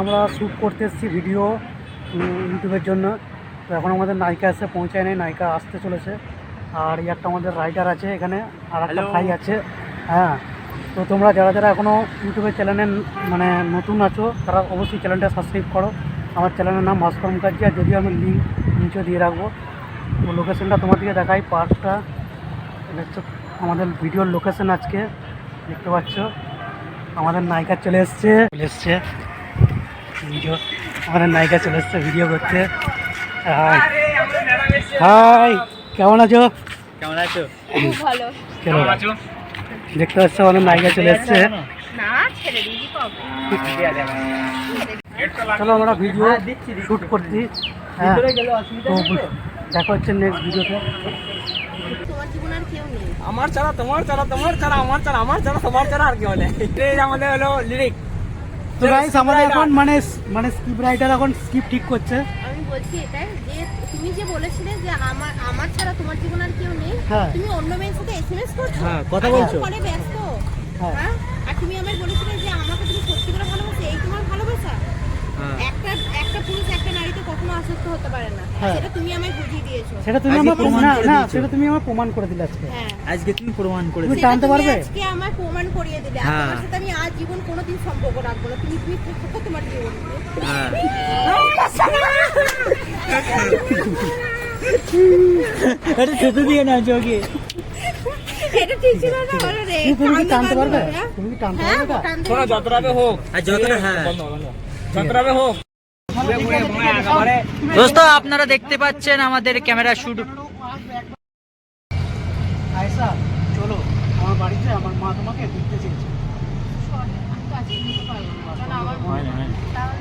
আমরা শ্যুট করতে এসেছি ভিডিও ইউটিউবের জন্য। তো এখন আমাদের নায়িকা এসে পৌঁছায় নেই, নায়িকা আসতে চলেছে। আর এই একটা আমাদের রাইডার আছে এখানে, আর একটা ভাই আছে। হ্যাঁ, তো তোমরা যারা যারা এখনও ইউটিউবের চ্যানেলে মানে নতুন আছো তারা অবশ্যই চ্যানেলটা সাবস্ক্রাইব করো। আমার চ্যানেলের নাম ভাস্কর মুখার্জি, আর যদিও আমি লিঙ্ক নিচে দিয়ে রাখবো। তো লোকেশনটা তোমাদেরকে দেখাই, পার্কটা হচ্ছে আমাদের ভিডিওর লোকেশন। আজকে দেখতে পাচ্ছ আমাদের নায়িকা চলে এসছে ভিডিও, আমাদের নায়িকা চলে এসছে ভিডিও করতে। হাই, কেমন আছো? কেমন আছো? খুব ভালো। কেমন আছো? দেখতে পাচ্ছ আমাদের নায়িকা চলে এসছে। না ছেড়ে দিই কবে? চলো আমরা ভিডিও শ্যুট করছি। হ্যাঁ, তো দেখা হচ্ছে নেক্সট ভিডিওতে। তোমার জীবন আর কেউ নেই। আমার ছাড়া তোমার ছাড়া, তোমার ছাড়া আমার ছাড়া, আমার ছাড়া তোমার ছাড়া আর কেউ নেই। এই আমাদের হলো লিরিক। তো গাইস আমাদের এখন মানে স্ক্রিপ্ট রাইটার এখন স্ক্রিপ্ট ঠিক করছে। আমি বলছি এটাই যে তুমি যে বলেছিলে যে আমার ছাড়া তোমার জীবন আর কেউ নেই, হ্যাঁ। তুমি অন্য মেয়ের সাথে এসএমএস করছো, হ্যাঁ, কথা আমি বলছো। তো ফোনে ব্যস্ত। হ্যাঁ। হ্যাঁ, আর তুমি আমায় বলেছিলে যে আমাকে তুমি সত্যি করে ভালোবাসো, এই তোমার ভালোবাসা। হ্যাঁ। একটা পুরুষ একটা নারীতে কখনো আসক্ত হতে পারে না, হ্যাঁ। সেটা তুমি আমায় বুঝিয়ে দিয়েছো। সেটা তুমি আজকে আমার প্রমাণ করে দিয়েছো। সেটা তুমি আমার প্রমাণ করে দিলে আজকে। হ্যাঁ, আজকে তুমি প্রমাণ করে তুমি দিলে। টানতে পারবে? আজকে আমায় প্রমাণ করিয়ে দিলে। আর হ্যাঁ। তোমার সাথে আমি আজ জীবন কোনোদিন সম্পর্ক রাখবো না। তুমি থাকো তোমার জীবন। হ্যাঁ। আরে ছোট দিয়ে না যোগে। এটা ঠিক ছিল না, বলো রে। তুমি কি টানতে পারবে? হ্যাঁ? তুমি কি টানতে হ্যাঁ, পারবে এটা? টানতে শোনো, পারবো। যতটাবে হোক আর যতটা, হ্যাঁ যতটাবে হোক। দোস্ত আপনারা দেখতে পাচ্ছেন আমাদের ক্যামেরা শুট। আয়সা, চলো আমার বাড়িতে, আমার মা তোমাকে দেখতে চেয়েছে। আমি তো আজকে নিতে পারবো না। চলো আমার মনে হয়। তাহলে